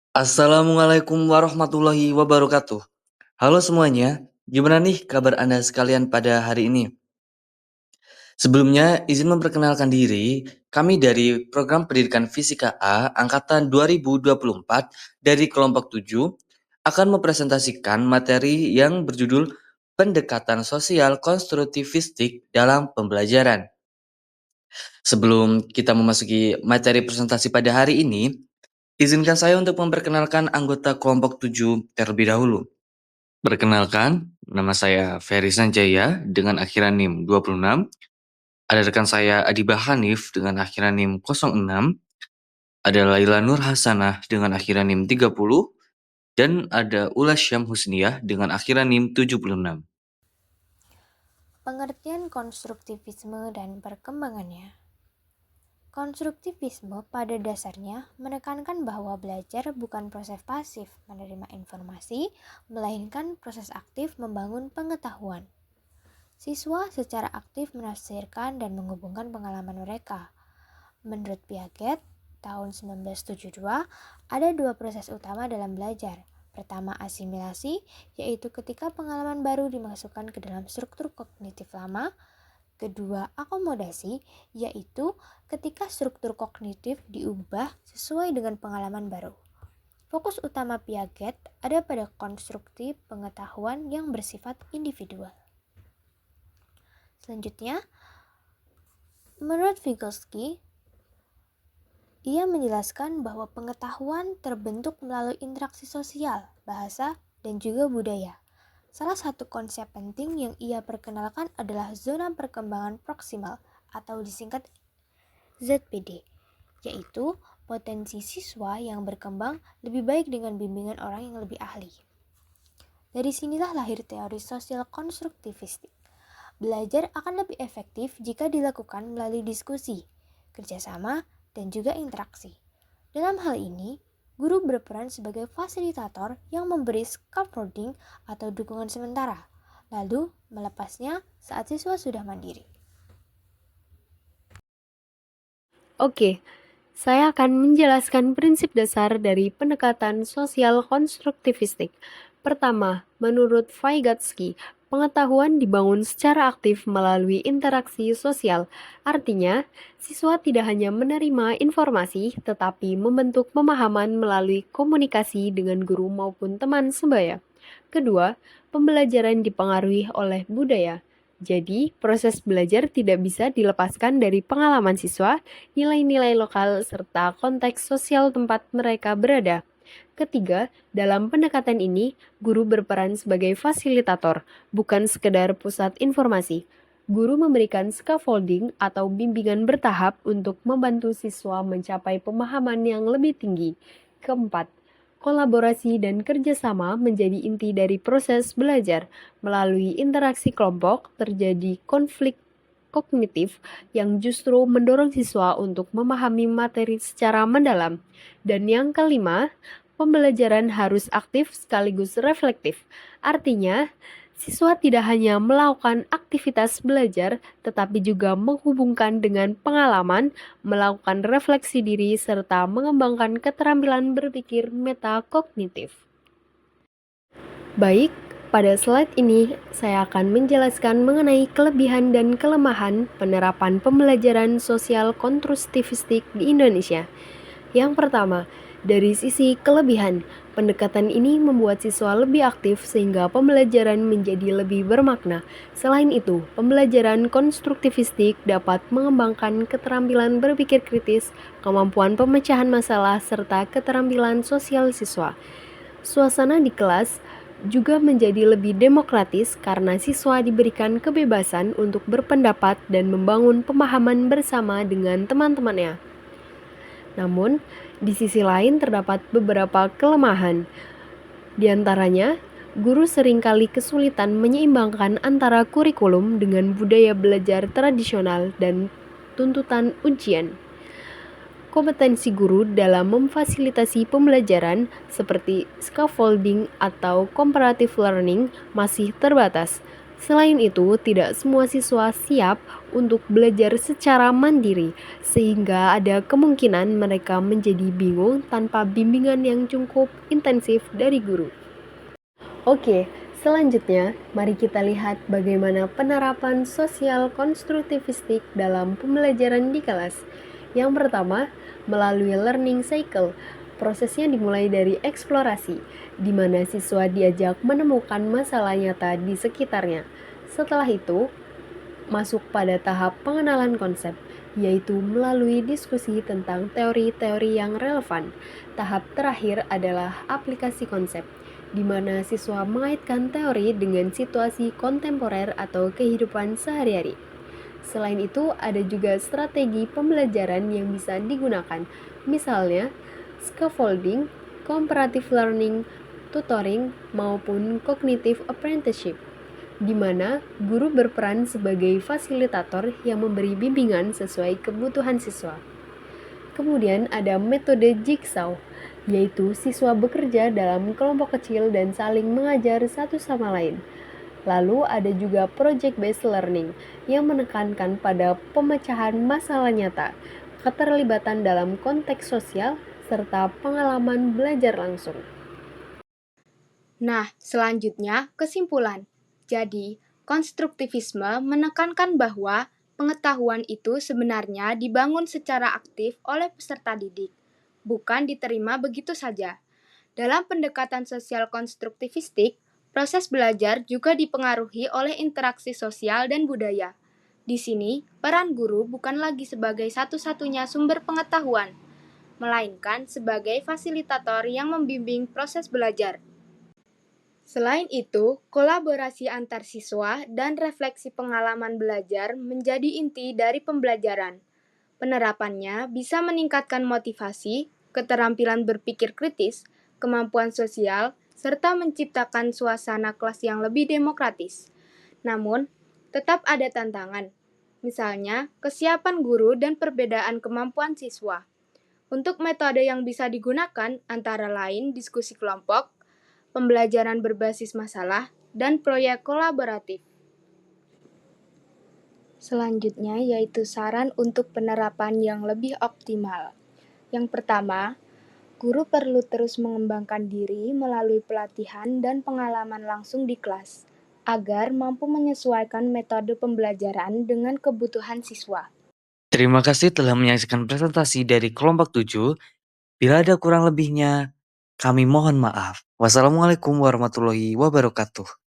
Assalamualaikum warahmatullahi wabarakatuh. Halo semuanya, gimana nih kabar Anda sekalian pada hari ini? Sebelumnya, izin memperkenalkan diri, kami dari Program Pendidikan Fisika A Angkatan 2024 dari kelompok 7 akan mempresentasikan materi yang berjudul Pendekatan Sosial Konstruktivistik dalam Pembelajaran. Sebelum kita memasuki materi presentasi pada hari ini, izinkan saya untuk memperkenalkan anggota kelompok 7 terlebih dahulu. Perkenalkan, nama saya Ferry Sanjaya dengan akhiran NIM 26. Ada rekan saya Adibah Hanif dengan akhiran NIM 06. Ada Laila Nur Hasanah dengan akhiran NIM 30. Dan ada Ula Syam Husniyah dengan akhiran NIM 76. Pengertian konstruktivisme dan perkembangannya. Konstruktivisme pada dasarnya menekankan bahwa belajar bukan proses pasif menerima informasi, melainkan proses aktif membangun pengetahuan. Siswa secara aktif menafsirkan dan menghubungkan pengalaman mereka. Menurut Piaget, tahun 1972, ada dua proses utama dalam belajar. Pertama, asimilasi, yaitu ketika pengalaman baru dimasukkan ke dalam struktur kognitif lama. Kedua, akomodasi, yaitu ketika struktur kognitif diubah sesuai dengan pengalaman baru. Fokus utama Piaget ada pada konstruksi pengetahuan yang bersifat individual. Selanjutnya, menurut Vygotsky, ia menjelaskan bahwa pengetahuan terbentuk melalui interaksi sosial, bahasa, dan juga budaya. Salah satu konsep penting yang ia perkenalkan adalah zona perkembangan proksimal atau disingkat ZPD, yaitu potensi siswa yang berkembang lebih baik dengan bimbingan orang yang lebih ahli. Dari sinilah lahir teori sosial konstruktivistik. Belajar akan lebih efektif jika dilakukan melalui diskusi, kerjasama, dan juga interaksi. Dalam hal ini, guru berperan sebagai fasilitator yang memberi scaffolding atau dukungan sementara, lalu melepasnya saat siswa sudah mandiri. Oke, saya akan menjelaskan prinsip dasar dari pendekatan sosial konstruktivistik. Pertama, menurut Vygotsky, pengetahuan dibangun secara aktif melalui interaksi sosial. Artinya, siswa tidak hanya menerima informasi, tetapi membentuk pemahaman melalui komunikasi dengan guru maupun teman sebaya. Kedua, pembelajaran dipengaruhi oleh budaya. Jadi, proses belajar tidak bisa dilepaskan dari pengalaman siswa, nilai-nilai lokal, serta konteks sosial tempat mereka berada. Ketiga, dalam pendekatan ini, guru berperan sebagai fasilitator, bukan sekedar pusat informasi. Guru memberikan scaffolding atau bimbingan bertahap untuk membantu siswa mencapai pemahaman yang lebih tinggi. Keempat, kolaborasi dan kerjasama menjadi inti dari proses belajar. Melalui interaksi kelompok, terjadi konflik kognitif yang justru mendorong siswa untuk memahami materi secara mendalam. Dan yang kelima, pembelajaran harus aktif sekaligus reflektif. Artinya, siswa tidak hanya melakukan aktivitas belajar, tetapi juga menghubungkan dengan pengalaman, melakukan refleksi diri, serta mengembangkan keterampilan berpikir metakognitif. Baik, pada slide ini saya akan menjelaskan mengenai kelebihan dan kelemahan penerapan pembelajaran sosial konstruktivistik di Indonesia. Yang pertama, dari sisi kelebihan, pendekatan ini membuat siswa lebih aktif sehingga pembelajaran menjadi lebih bermakna. Selain itu, pembelajaran konstruktivistik dapat mengembangkan keterampilan berpikir kritis, kemampuan pemecahan masalah, serta keterampilan sosial siswa. Suasana di kelas juga menjadi lebih demokratis karena siswa diberikan kebebasan untuk berpendapat dan membangun pemahaman bersama dengan teman-temannya. Namun, di sisi lain terdapat beberapa kelemahan. Di antaranya, guru seringkali kesulitan menyeimbangkan antara kurikulum dengan budaya belajar tradisional dan tuntutan ujian. Kompetensi guru dalam memfasilitasi pembelajaran seperti scaffolding atau comparative learning masih terbatas. Selain itu, tidak semua siswa siap untuk belajar secara mandiri, sehingga ada kemungkinan mereka menjadi bingung tanpa bimbingan yang cukup intensif dari guru. Oke, selanjutnya mari kita lihat bagaimana penerapan sosial konstruktivistik dalam pembelajaran di kelas. Yang pertama, melalui learning cycle. Prosesnya dimulai dari eksplorasi, di mana siswa diajak menemukan masalah nyata di sekitarnya. Setelah itu, masuk pada tahap pengenalan konsep, yaitu melalui diskusi tentang teori-teori yang relevan. Tahap terakhir adalah aplikasi konsep, di mana siswa mengaitkan teori dengan situasi kontemporer atau kehidupan sehari-hari. Selain itu, ada juga strategi pembelajaran yang bisa digunakan, misalnya scaffolding, comparative learning, tutoring, maupun cognitive apprenticeship, di mana guru berperan sebagai fasilitator yang memberi bimbingan sesuai kebutuhan siswa. Kemudian ada metode jigsaw, yaitu siswa bekerja dalam kelompok kecil dan saling mengajar satu sama lain. Lalu ada juga project-based learning yang menekankan pada pemecahan masalah nyata, keterlibatan dalam konteks sosial, serta pengalaman belajar langsung. Nah, selanjutnya kesimpulan. Jadi, konstruktivisme menekankan bahwa pengetahuan itu sebenarnya dibangun secara aktif oleh peserta didik, bukan diterima begitu saja. Dalam pendekatan sosial konstruktivistik, proses belajar juga dipengaruhi oleh interaksi sosial dan budaya. Di sini, peran guru bukan lagi sebagai satu-satunya sumber pengetahuan, melainkan sebagai fasilitator yang membimbing proses belajar. Selain itu, kolaborasi antar siswa dan refleksi pengalaman belajar menjadi inti dari pembelajaran. Penerapannya bisa meningkatkan motivasi, keterampilan berpikir kritis, kemampuan sosial, serta menciptakan suasana kelas yang lebih demokratis. Namun, tetap ada tantangan, misalnya kesiapan guru dan perbedaan kemampuan siswa. Untuk metode yang bisa digunakan antara lain diskusi kelompok, pembelajaran berbasis masalah, dan proyek kolaboratif. Selanjutnya yaitu saran untuk penerapan yang lebih optimal. Yang pertama, guru perlu terus mengembangkan diri melalui pelatihan dan pengalaman langsung di kelas, agar mampu menyesuaikan metode pembelajaran dengan kebutuhan siswa. Terima kasih telah menyaksikan presentasi dari kelompok 7. Bila ada kurang lebihnya, kami mohon maaf. Wassalamualaikum warahmatullahi wabarakatuh.